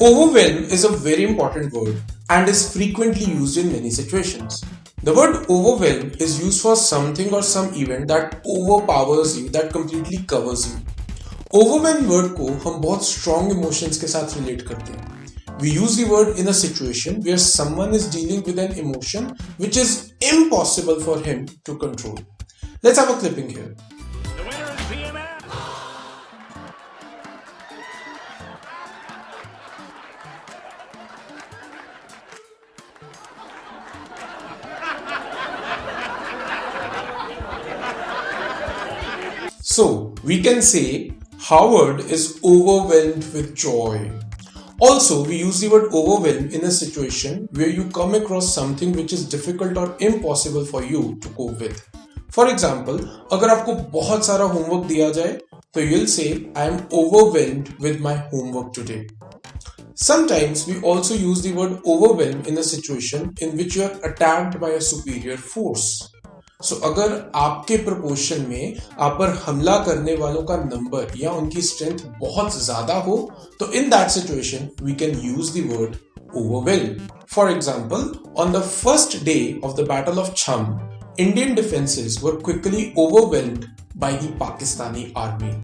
Overwhelm is a very important word and is frequently used in many situations. The word overwhelm is used for something or some event that overpowers you, that completely covers you. Overwhelm word को हम बहुत strong emotions के साथ relate करते हैं. We use the word in a situation where someone is dealing with an emotion which is impossible for him to control. Let's have a clipping here. The winner is PMS. So we can say Howard is overwhelmed with joy. Also, we use the word overwhelm in a situation where you come across something which is difficult or impossible for you to cope with. For example, अगर आपको बहुत सारा homework दिया जाए, तो you'll say I am overwhelmed with my homework today. Sometimes we also use the word overwhelm in a situation in which you are attacked by a superior force. So अगर आपके proportion में आप पर हमला करने वालों का number या उनकी strength बहुत ज़्यादा हो, तो in that situation we can use the word overwhelm. For example, on the first day of the Battle of Cham, Indian defenses were quickly overwhelmed by the Pakistani army.